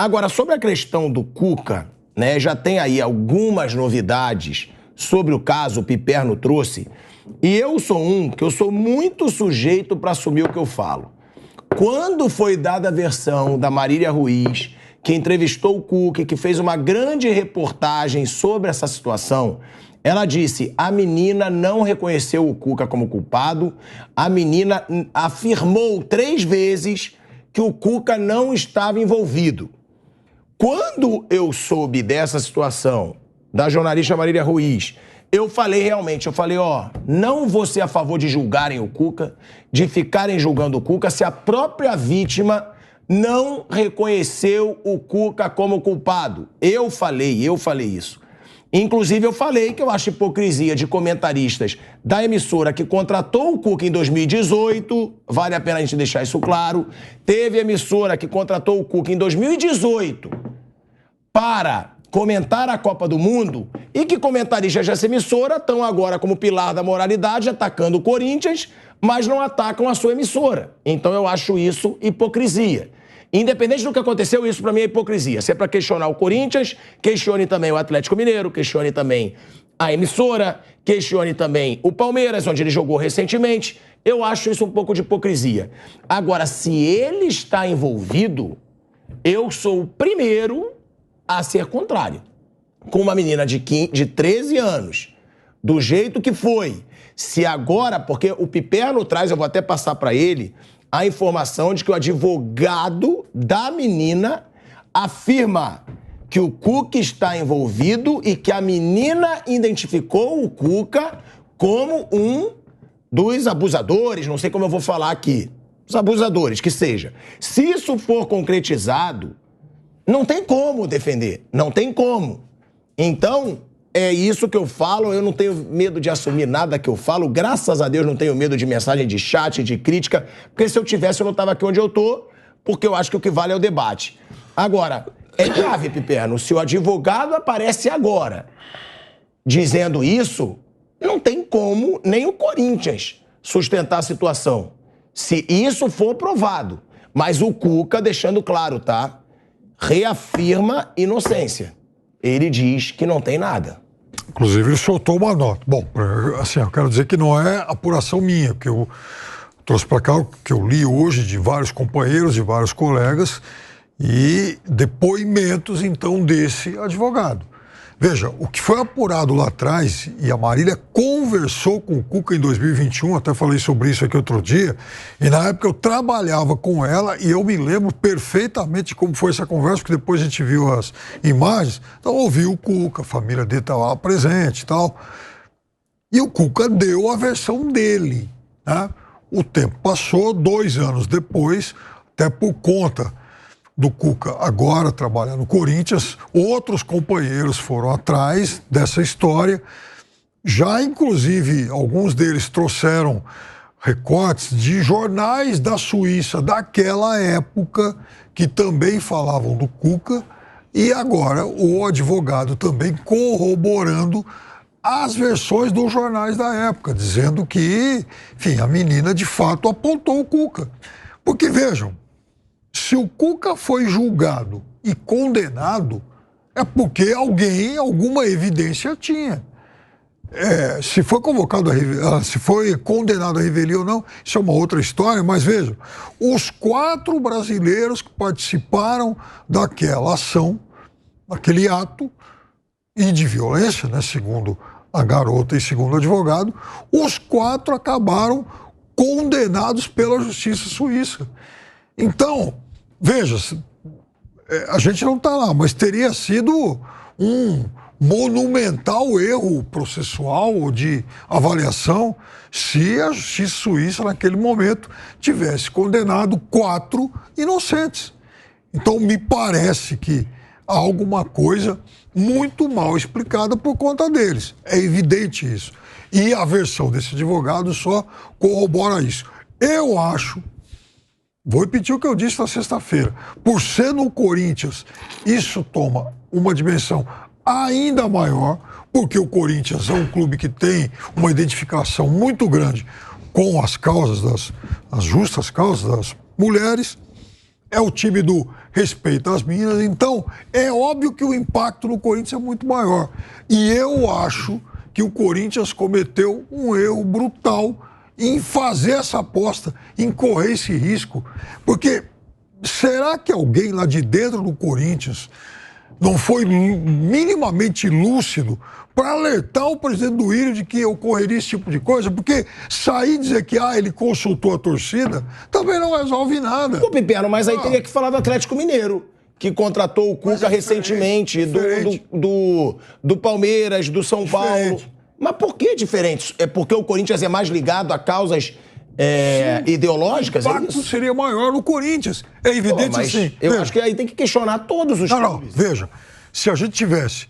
Agora, sobre a questão do Cuca, né, já tem aí algumas novidades sobre o caso, o Piperno trouxe, e eu sou muito sujeito para assumir o que eu falo. Quando foi dada a versão da Marília Ruiz, que entrevistou o Cuca, que fez uma grande reportagem sobre essa situação, ela disse: a menina não reconheceu o Cuca como culpado, a menina afirmou 3 vezes que o Cuca não estava envolvido. Quando eu soube dessa situação da jornalista Marília Ruiz, eu falei, não vou ser a favor de julgarem o Cuca, de ficarem julgando o Cuca, se a própria vítima não reconheceu o Cuca como culpado. Eu falei isso. Inclusive, eu falei que eu acho hipocrisia de comentaristas da emissora que contratou o Cuca em 2018, vale a pena a gente deixar isso claro. Teve emissora que contratou o Cuca em 2018 para comentar a Copa do Mundo e que comentaristas dessa emissora estão agora como pilar da moralidade atacando o Corinthians, mas não atacam a sua emissora. Então eu acho isso hipocrisia. Independente do que aconteceu, isso pra mim é hipocrisia. Se é pra questionar o Corinthians, questione também o Atlético Mineiro, questione também a emissora, questione também o Palmeiras, onde ele jogou recentemente. Eu acho isso um pouco de hipocrisia. Agora, se ele está envolvido, eu sou o primeiro a ser contrário. Com uma menina de 13 anos, do jeito que foi, se agora, porque o Piperno traz, eu vou até passar pra ele, a informação de que o advogado da menina afirma que o Cuca está envolvido e que a menina identificou o Cuca como um dos abusadores, não sei como eu vou falar aqui, os abusadores, que seja. Se isso for concretizado, não tem como defender, não tem como. Então, é isso que eu falo, eu não tenho medo de assumir nada que eu falo, graças a Deus não tenho medo de mensagem de chat, de crítica, porque se eu tivesse eu não estava aqui onde eu tô, porque eu acho que o que vale é o debate. Agora, é grave, Piperno, se o advogado aparece agora dizendo isso, não tem como nem o Corinthians sustentar a situação, se isso for provado. Mas o Cuca, deixando claro, tá? Reafirma inocência. Ele diz que não tem nada. Inclusive, ele soltou uma nota. Bom, assim, eu quero dizer que não é apuração minha, que eu trouxe para cá o que eu li hoje de vários companheiros, de vários colegas, e depoimentos, então, desse advogado. Veja, o que foi apurado lá atrás, e a Marília conversou com o Cuca em 2021, até falei sobre isso aqui outro dia, e na época eu trabalhava com ela e eu me lembro perfeitamente como foi essa conversa, porque depois a gente viu as imagens, então ouvi o Cuca, a família dele estava lá presente e tal, e o Cuca deu a versão dele, né? O tempo passou, 2 anos depois, até por conta do Cuca agora trabalhar no Corinthians, outros companheiros foram atrás dessa história, já inclusive alguns deles trouxeram recortes de jornais da Suíça daquela época que também falavam do Cuca, e agora o advogado também corroborando as versões dos jornais da época, dizendo que, enfim, a menina de fato apontou o Cuca. Porque vejam, se o Cuca foi julgado e condenado, é porque alguma evidência tinha. Se foi se foi condenado a revelia ou não, isso é uma outra história, mas vejam, os 4 brasileiros que participaram daquela ação, daquele ato, e de violência, né, segundo a garota e segundo o advogado, os 4 acabaram condenados pela justiça suíça. Então, veja, a gente não está lá, mas teria sido um monumental erro processual ou de avaliação se a justiça suíça, naquele momento, tivesse condenado 4 inocentes. Então, me parece que há alguma coisa muito mal explicada por conta deles. É evidente isso. E a versão desse advogado só corrobora isso. Eu acho... Vou repetir o que eu disse na sexta-feira. Por ser no Corinthians, isso toma uma dimensão ainda maior, porque o Corinthians é um clube que tem uma identificação muito grande com as causas, as justas causas das mulheres. É o time do respeita as meninas. Então, é óbvio que o impacto no Corinthians é muito maior. E eu acho que o Corinthians cometeu um erro brutal em fazer essa aposta, em correr esse risco. Porque será que alguém lá de dentro do Corinthians não foi minimamente lúcido para alertar o presidente do Willian de que ocorreria esse tipo de coisa? Porque sair e dizer que ele consultou a torcida também não resolve nada. Ô, Piperno, mas aí teria que falar do Atlético Mineiro, que contratou o Cuca recentemente, do Palmeiras, do São Paulo. Mas por que diferente? É porque o Corinthians é mais ligado a causas ideológicas? O impacto seria maior no Corinthians. É evidente assim. Eu acho que aí tem que questionar todos os clubes. Não, veja. Se a gente tivesse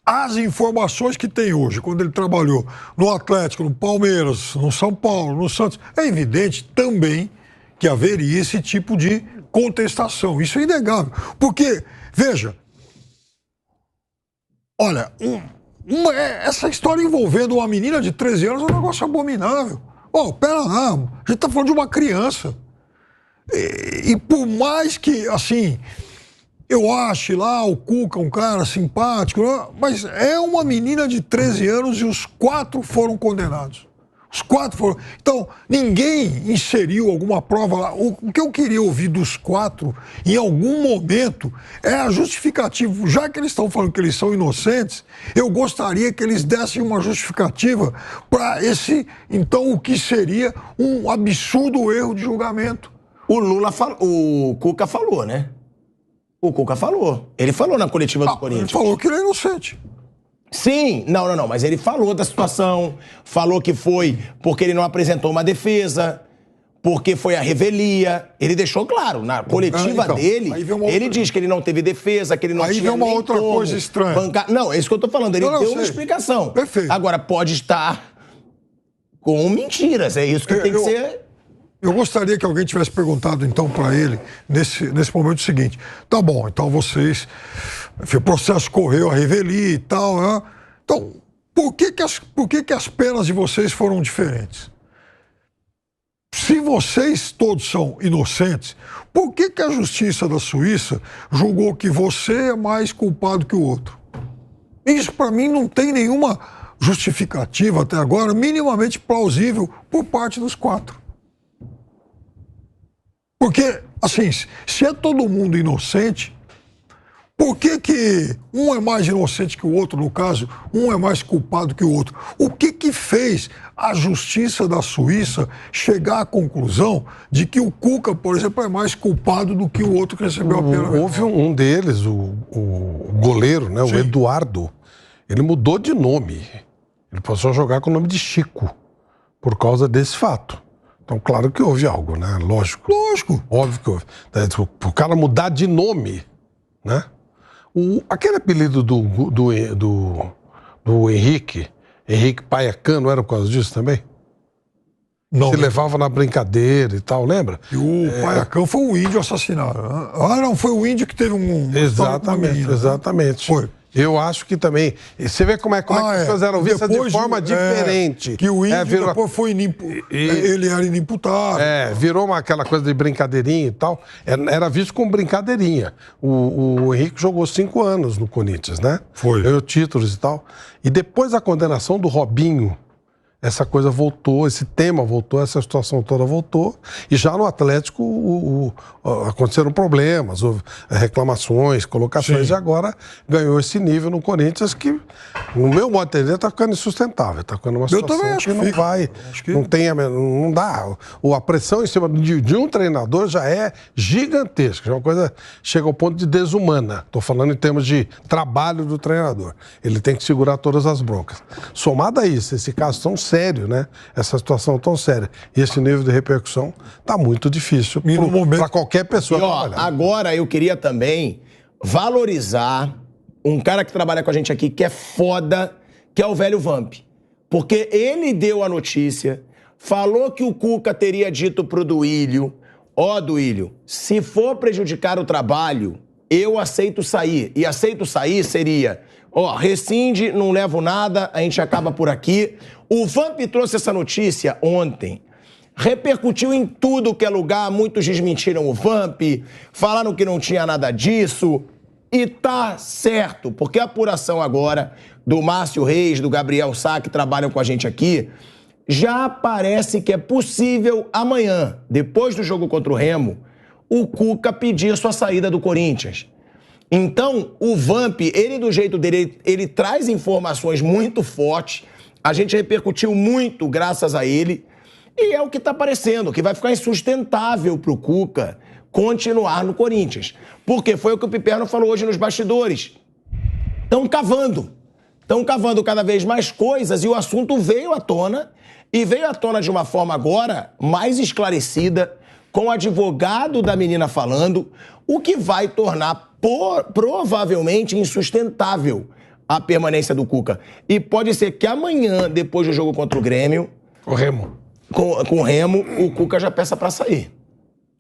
as informações que tem hoje, quando ele trabalhou no Atlético, no Palmeiras, no São Paulo, no Santos, é evidente também que haveria esse tipo de contestação. Isso é inegável. Porque, veja, olha, essa história envolvendo uma menina de 13 anos é um negócio abominável. Pera lá, a gente tá falando de uma criança. E por mais que, assim, eu ache lá o Cuca um cara simpático, mas é uma menina de 13 anos e os 4 foram condenados. Os 4 foram... Então, ninguém inseriu alguma prova lá. O que eu queria ouvir dos 4, em algum momento, é a justificativa. Já que eles estão falando que eles são inocentes, eu gostaria que eles dessem uma justificativa para então, o que seria um absurdo erro de julgamento. O Cuca falou, né? O Cuca falou. Ele falou na coletiva do Corinthians. Ele falou que ele é inocente. Sim, não, mas ele falou da situação, falou que foi porque ele não apresentou uma defesa, porque foi a revelia. Ele deixou claro, na coletiva dele, ele diz que ele não teve defesa, que ele não tinha nem como. Aí vem uma outra coisa estranha. Não, é isso que eu tô falando, ele deu uma explicação. Perfeito. Agora, pode estar com mentiras, é isso que tem que ser... Eu gostaria que alguém tivesse perguntado, então, para ele, nesse momento, o seguinte: tá bom, então vocês... Enfim, o processo correu, a revelia e tal, né? Então, por que as penas de vocês foram diferentes? Se vocês todos são inocentes, por que a justiça da Suíça julgou que você é mais culpado que o outro? Isso, para mim, não tem nenhuma justificativa até agora minimamente plausível por parte dos 4. Porque, assim, se é todo mundo inocente, por que um é mais inocente que o outro, no caso, um é mais culpado que o outro? O que fez a justiça da Suíça chegar à conclusão de que o Cuca, por exemplo, é mais culpado do que o outro que recebeu a pena? Houve um deles, o goleiro, né, o Eduardo, ele mudou de nome. Ele passou a jogar com o nome de Chico, por causa desse fato. Então, claro que houve algo, né? Lógico. Óbvio que houve. O cara mudar de nome, né? Aquele apelido do Henrique Paiacan, não era por causa disso também? Não. Se levava na brincadeira e tal, lembra? E o Paiacan foi o índio assassinado. Não, foi o índio que teve um... Exatamente. Foi. Eu acho que também... Você vê como é que as pessoas eram vistas de forma diferente. Que o índio depois foi ele era inimputável. Virou aquela coisa de brincadeirinha e tal. Era visto como brincadeirinha. O Henrique jogou 5 anos no Corinthians, né? Foi. Ganhou títulos e tal. E depois da condenação do Robinho, essa coisa voltou, esse tema voltou, essa situação toda voltou. E já no Atlético aconteceram problemas, houve reclamações, colocações, e agora ganhou esse nível no Corinthians que, no meu modo de entender, está ficando insustentável. Está ficando uma situação que não vai, não dá. A pressão em cima de um treinador já é gigantesca, já é uma coisa chega ao ponto de desumana. Estou falando em termos de trabalho do treinador. Ele tem que segurar todas as broncas. Somado a isso, esse caso tão sério, né? Essa situação tão séria e esse nível de repercussão tá muito difícil para qualquer pessoa trabalhar. Agora eu queria também valorizar um cara que trabalha com a gente aqui que é foda, que é o velho Vamp. Porque ele deu a notícia, falou que o Cuca teria dito pro Duílio: Duílio, se for prejudicar o trabalho, eu aceito sair. E aceito sair seria... rescinde, não levo nada, a gente acaba por aqui. O Vamp trouxe essa notícia ontem, repercutiu em tudo que é lugar, muitos desmentiram o Vamp, falaram que não tinha nada disso, e tá certo, porque a apuração agora do Márcio Reis, do Gabriel Sá, que trabalham com a gente aqui, já parece que é possível amanhã, depois do jogo contra o Remo, o Cuca pedir sua saída do Corinthians. Então, o Vamp, ele do jeito dele, ele traz informações muito fortes, a gente repercutiu muito graças a ele, e é o que está aparecendo, que vai ficar insustentável para o Cuca continuar no Corinthians. Porque foi o que o Piperno falou hoje nos bastidores. Estão cavando cada vez mais coisas e o assunto veio à tona, e veio à tona de uma forma agora mais esclarecida, com o advogado da menina falando, o que vai tornar provavelmente insustentável a permanência do Cuca. E pode ser que amanhã, depois do jogo contra o Grêmio, O Remo. com o Remo, o Cuca já peça para sair.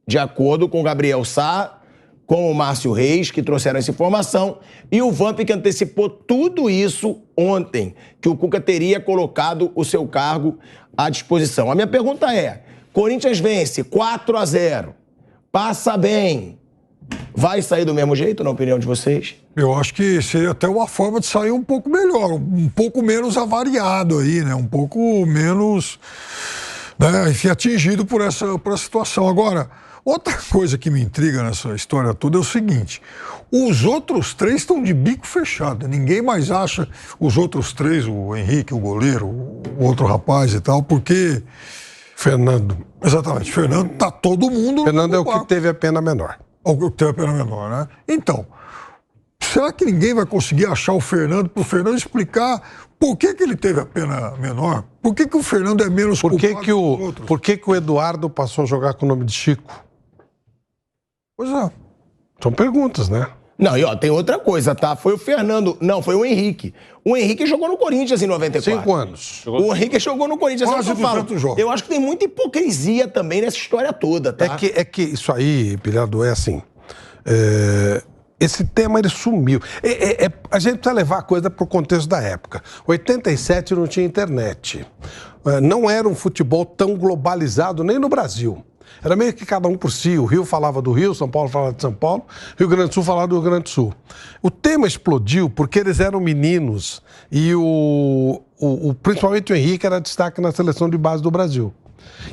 De acordo com o Gabriel Sá, com o Márcio Reis, que trouxeram essa informação, e o Vamp, que antecipou tudo isso ontem, que o Cuca teria colocado o seu cargo à disposição. A minha pergunta é, Corinthians vence 4-0, passa bem, vai sair do mesmo jeito, na opinião de vocês? Eu acho que seria até uma forma de sair um pouco melhor, um pouco menos avariado aí, né? Um pouco menos, né? Enfim, atingido por essa situação. Agora, outra coisa que me intriga nessa história toda é o seguinte, os outros três estão de bico fechado, ninguém mais acha os outros três, o Henrique, o goleiro, o outro rapaz e tal, porque... Fernando. Exatamente, Fernando, tá todo mundo... Fernando é o que teve a pena menor. O que teve a pena menor, né? Então, será que ninguém vai conseguir achar o Fernando, para o Fernando explicar por que ele teve a pena menor? Por que o Fernando é menos culpado que os outros? Por que o Eduardo passou a jogar com o nome de Chico? Pois é. São perguntas, né? Não, e ó, tem outra coisa, tá? Foi o Fernando, não, foi o Henrique. O Henrique jogou no Corinthians em 94. 5 anos. O Henrique jogou no Corinthians. Quase 200 jogos. Eu acho que tem muita hipocrisia também nessa história toda, tá? É que isso aí, Pilhado, é assim. Esse tema, ele sumiu. A gente precisa levar a coisa para o contexto da época. 87 não tinha internet. Não era um futebol tão globalizado nem no Brasil. Era meio que cada um por si. O Rio falava do Rio, São Paulo falava de São Paulo, Rio Grande do Sul falava do Rio Grande do Sul. O tema explodiu porque eles eram meninos e principalmente o Henrique era destaque na seleção de base do Brasil.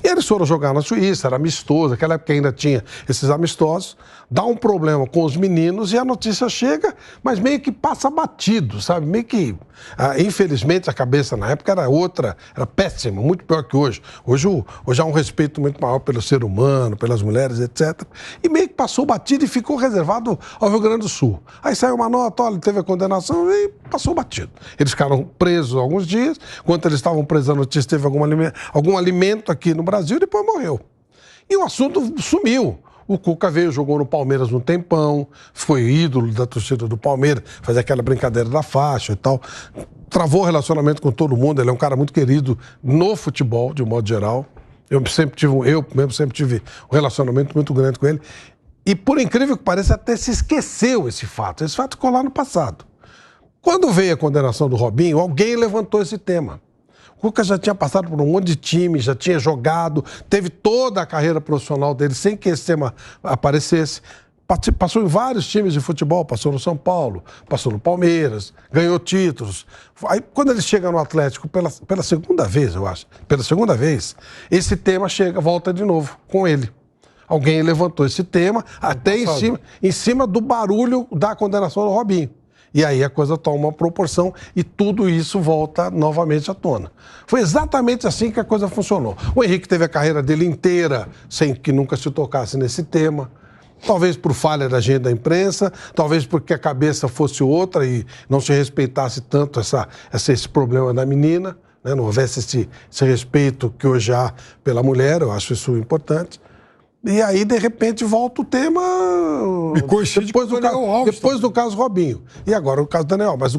E eles foram jogar na Suíça, era amistoso, naquela época ainda tinha esses amistosos, dá um problema com os meninos e a notícia chega, mas meio que passa batido, sabe? Meio que, infelizmente, a cabeça na época era outra, era péssima, muito pior que hoje. Hoje há um respeito muito maior pelo ser humano, pelas mulheres, etc. E meio que passou batido e ficou reservado ao Rio Grande do Sul. Aí saiu uma nota, olha, teve a condenação e passou batido. Eles ficaram presos alguns dias, enquanto eles estavam presos, a notícia teve algum alimento aqui no Brasil e depois morreu. E o assunto sumiu. O Cuca veio, jogou no Palmeiras um tempão, foi ídolo da torcida do Palmeiras, fazia aquela brincadeira da faixa e tal. Travou relacionamento com todo mundo, ele é um cara muito querido no futebol, de um modo geral. Eu mesmo sempre tive um relacionamento muito grande com ele. E por incrível que pareça, até se esqueceu esse fato. Esse fato ficou lá no passado. Quando veio a condenação do Robinho, alguém levantou esse tema. O Cuca já tinha passado por um monte de time, já tinha jogado, teve toda a carreira profissional dele sem que esse tema aparecesse. Passou em vários times de futebol, passou no São Paulo, passou no Palmeiras, ganhou títulos. Aí, quando ele chega no Atlético, pela segunda vez, eu acho, esse tema volta de novo com ele. Alguém levantou esse tema, até em cima do barulho da condenação do Robinho. E aí a coisa toma uma proporção e tudo isso volta novamente à tona. Foi exatamente assim que a coisa funcionou. O Henrique teve a carreira dele inteira sem que nunca se tocasse nesse tema. Talvez por falha da agenda da imprensa, talvez porque a cabeça fosse outra e não se respeitasse tanto esse problema da menina, né? Não houvesse esse respeito que hoje há pela mulher, eu acho isso importante. E aí, de repente, volta o tema depois do caso Robinho. E agora o caso Daniel. Mas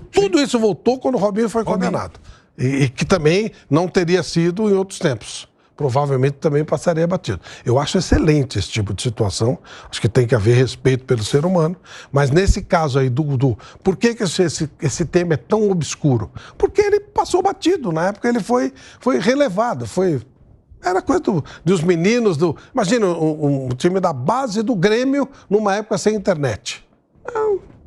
tudo isso voltou quando o Robinho foi condenado. E que também não teria sido em outros tempos. Provavelmente também passaria batido. Eu acho excelente esse tipo de situação. Acho que tem que haver respeito pelo ser humano. Mas nesse caso aí por que esse tema é tão obscuro? Porque ele passou batido. Na época ele foi relevado, foi Era coisa dos meninos do... Imagina um time da base do Grêmio numa época sem internet.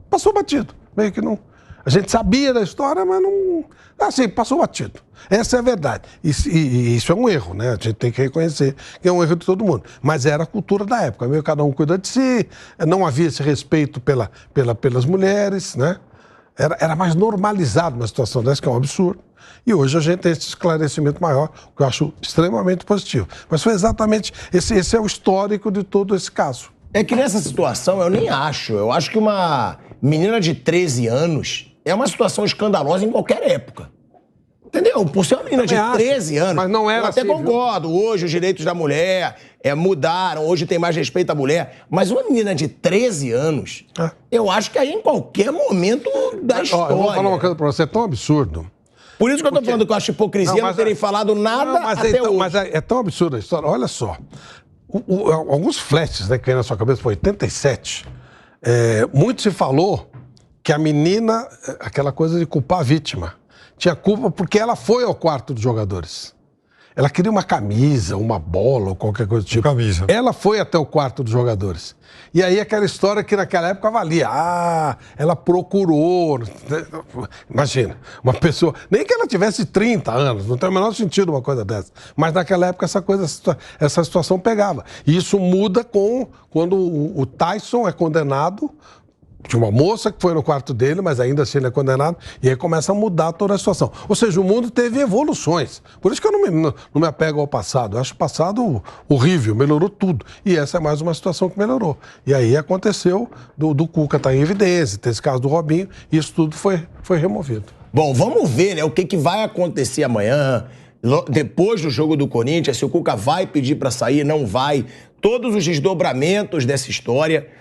Passou batido. Meio que não... A gente sabia da história, mas não... Assim, passou batido. Essa é a verdade. E isso é um erro, né? A gente tem que reconhecer que é um erro de todo mundo. Mas era a cultura da época. Meio cada um cuida de si, não havia esse respeito pelas mulheres, né? Era mais normalizado uma situação dessa, que é um absurdo. E hoje a gente tem esse esclarecimento maior, que eu acho extremamente positivo. Mas foi exatamente... Esse é o histórico de todo esse caso. É que nessa situação eu nem acho. Eu acho que uma menina de 13 anos é uma situação escandalosa em qualquer época. Entendeu? Por ser uma menina de 13 anos. Mas não era eu até assim, concordo. Viu? Hoje os direitos da mulher mudaram, hoje tem mais respeito à mulher. Mas uma menina de 13 anos, eu acho que aí em qualquer momento da história. Eu vou falar uma coisa pra você, é tão absurdo. Por isso que eu tô falando que eu acho hipocrisia não terem falado nada até hoje. Mas é tão absurda a história. Olha só. Alguns flashes, né, que vem na sua cabeça, foi 87. Muito se falou que a menina, aquela coisa de culpar a vítima, tinha culpa porque ela foi ao quarto dos jogadores. Ela queria uma camisa, uma bola ou qualquer coisa do tipo. Camisa. Ela foi até o quarto dos jogadores. E aí aquela história que naquela época valia. Ela procurou. Imagina, uma pessoa... Nem que ela tivesse 30 anos, não tem o menor sentido uma coisa dessa. Mas naquela época essa situação pegava. E isso muda quando o Tyson é condenado. Tinha uma moça que foi no quarto dele, mas ainda assim ele é condenado, e aí começa a mudar toda a situação. Ou seja, o mundo teve evoluções. Por isso que eu não me apego ao passado. Eu acho o passado horrível, melhorou tudo. E essa é mais uma situação que melhorou. E aí aconteceu do Cuca estar em evidência, tem esse caso do Robinho, e isso tudo foi removido. Bom, vamos ver, né, o que vai acontecer amanhã, depois do jogo do Corinthians, se o Cuca vai pedir para sair, não vai, todos os desdobramentos dessa história.